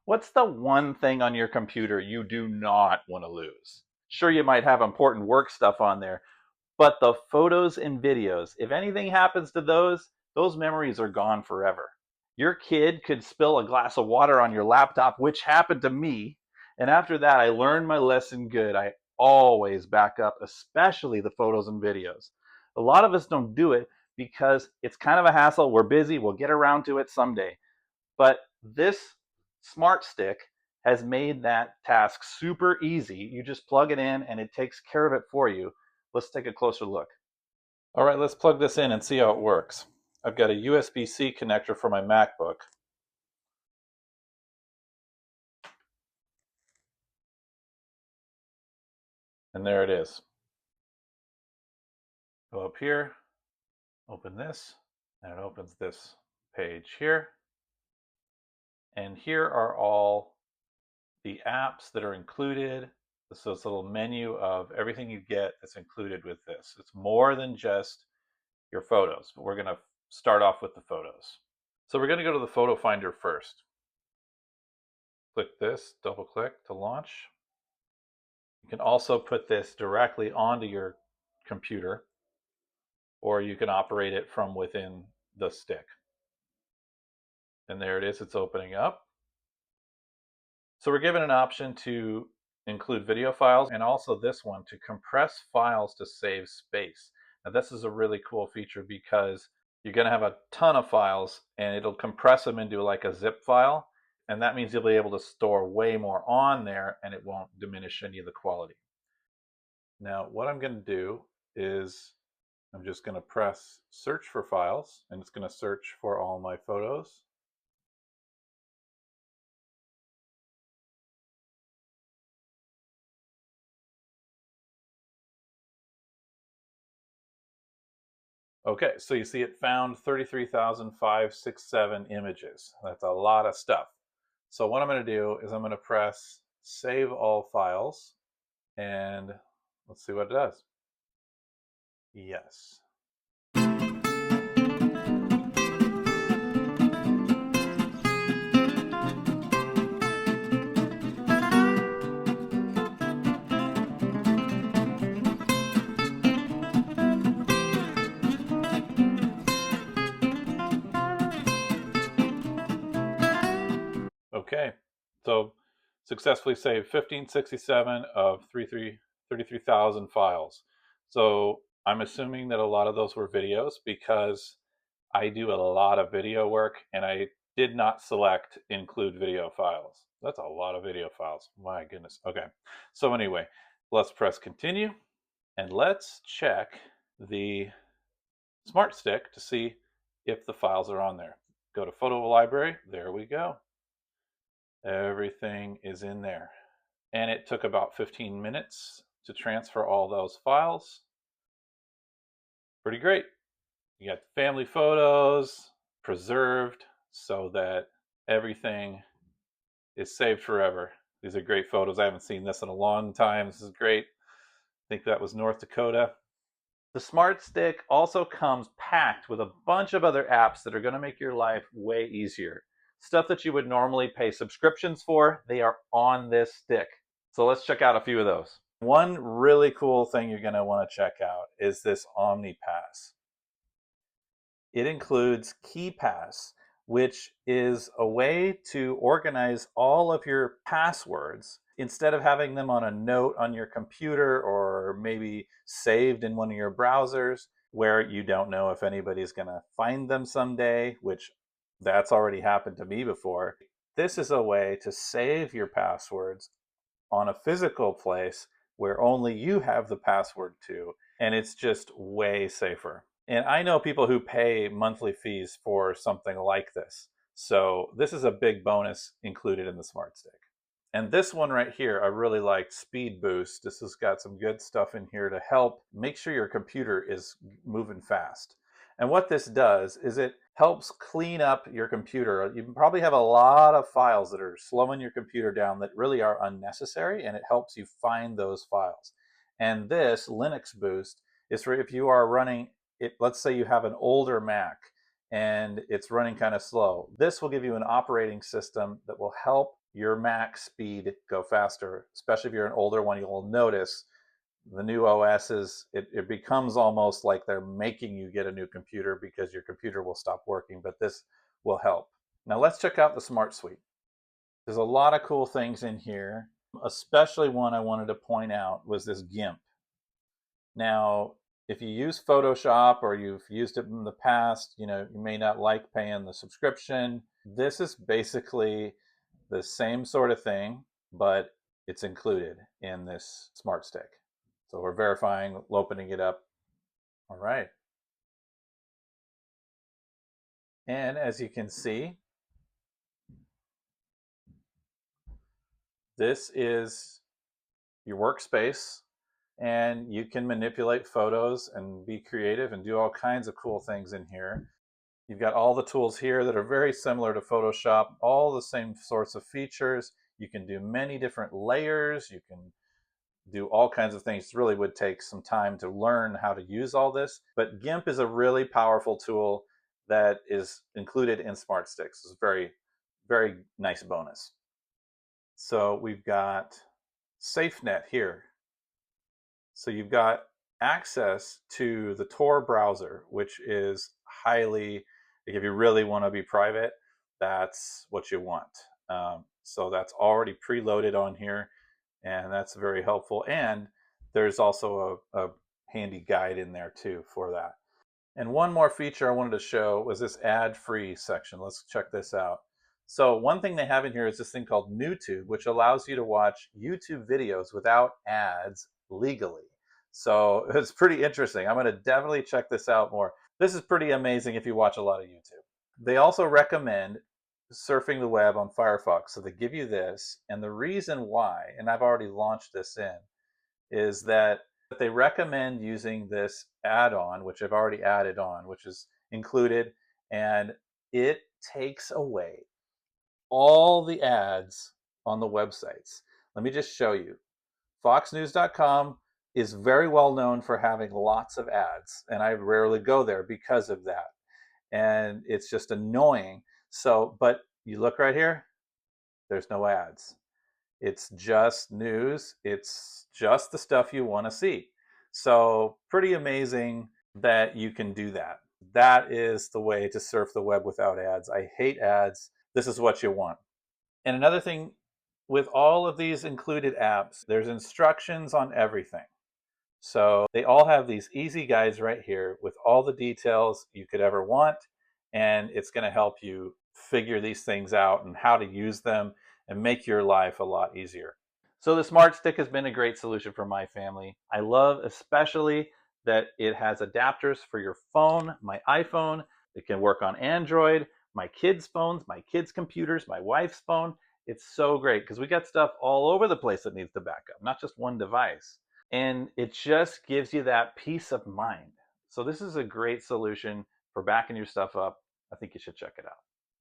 What's the one thing on your computer you do not want to lose? Sure, you might have important work stuff on there, but the photos and videos, if anything happens to those memories are gone forever. Your kid could spill a glass of water on your laptop, which happened to me. And after that, I learned my lesson good. I always back up, especially the photos and videos. A lot of us don't do it because it's kind of a hassle. We're busy. We'll get around to it someday. But this Smart Stick has made that task super easy. You just plug it in and it takes care of it for you. Let's take a closer look. All right, let's plug this in and see how it works. I've got a USB-C connector for my MacBook. And there it is. Go up here, open this, and it opens this page here. And here are all the apps that are included. So it's a little menu of everything you get that's included with this. It's more than just your photos, but we're going to start off with the photos. So we're going to go to the PhotoFinder first. Click this, double click to launch. You can also put this directly onto your computer, or you can operate it from within the stick. And there it is, it's opening up. So we're given an option to include video files and also this one to compress files to save space. Now this is a really cool feature because you're going to have a ton of files and it'll compress them into like a zip file, and that means you'll be able to store way more on there and it won't diminish any of the quality. Now what I'm going to do is I'm just going to press search for files and it's going to search for all my photos. Okay, so you see it found 33,567 images. That's a lot of stuff. So what I'm going to do is I'm going to press Save All Files, and let's see what it does. Yes. Okay, so successfully saved 1567 of 33,000 files. So I'm assuming that a lot of those were videos because I do a lot of video work and I did not select include video files. That's a lot of video files. My goodness. Okay, so anyway, let's press continue and let's check the Smart Stick to see if the files are on there. Go to Photo Library. There we go. Everything is in there. And it took about 15 minutes to transfer all those files. Pretty great. You got family photos preserved so that everything is saved forever. These are great photos. I haven't seen this in a long time. This is great. I think that was North Dakota. The Smart Stick also comes packed with a bunch of other apps that are going to make your life way easier. Stuff that you would normally pay subscriptions for, they are on this stick. So let's check out a few of those. One really cool thing you're going to want to check out is this OmniPass. It includes KeyPass, which is a way to organize all of your passwords instead of having them on a note on your computer or maybe saved in one of your browsers where you don't know if anybody's going to find them someday, which that's already happened to me before. This is a way to save your passwords on a physical place where only you have the password to, and it's just way safer. And I know people who pay monthly fees for something like this. So this is a big bonus included in the Smart Stick. And this one right here, I really like, SpeedBoost. This has got some good stuff in here to help make sure your computer is moving fast. And what this does is it helps clean up your computer. You probably have a lot of files that are slowing your computer down that really are unnecessary, and it helps you find those files. And this Linux Boost is for if you are running it. Let's say you have an older Mac and it's running kind of slow. This will give you an operating system that will help your Mac speed go faster, especially if you're an older one. You'll notice the new OSs, it becomes almost like they're making you get a new computer because your computer will stop working, but this will help. Now let's check out the SmartSuite. There's a lot of cool things in here. Especially one I wanted to point out was this GIMP. Now, if you use Photoshop or you've used it in the past, you may not like paying the subscription. This is basically the same sort of thing, but it's included in this Smart Stick. So we're verifying, opening it up. All right. And as you can see, this is your workspace, and you can manipulate photos and be creative and do all kinds of cool things in here. You've got all the tools here that are very similar to Photoshop, all the same sorts of features. You can do many different layers. You can do all kinds of things. It really would take some time to learn how to use all this. But GIMP is a really powerful tool that is included in Smart Sticks. It's a very, very nice bonus. So we've got SafeNet here. So you've got access to the Tor browser, which is highly, if you really want to be private, that's what you want. So that's already preloaded on here, and that's very helpful. And there's also a handy guide in there too for that. And one more feature I wanted to show was this ad-free section. Let's check this out. So one thing they have in here is this thing called YouTube, which allows you to watch YouTube videos without ads legally. So it's pretty interesting. I'm going to definitely check this out more. This is pretty amazing if you watch a lot of YouTube. They also recommend surfing the web on Firefox. So they give you this. And the reason why, and I've already launched this in, is that they recommend using this add-on, which I've already added on, which is included, and it takes away all the ads on the websites. Let me just show you. Foxnews.com is very well known for having lots of ads, and I rarely go there because of that. And it's just annoying. So, but you look right here, there's no ads. It's just news. It's just the stuff you want to see. So pretty amazing that you can do that. That is the way to surf the web without ads. I hate ads. This is what you want. And another thing, with all of these included apps, there's instructions on everything. So they all have these EasyGuides right here with all the details you could ever want. And it's going to help you figure these things out and how to use them and make your life a lot easier. So the Smart Stick has been a great solution for my family. I love especially that it has adapters for your phone, my iPhone. It can work on Android, my kids' phones, my kids' computers, my wife's phone. It's so great because we got stuff all over the place that needs to back up, not just one device. And it just gives you that peace of mind. So this is a great solution for backing your stuff up. I think you should check it out.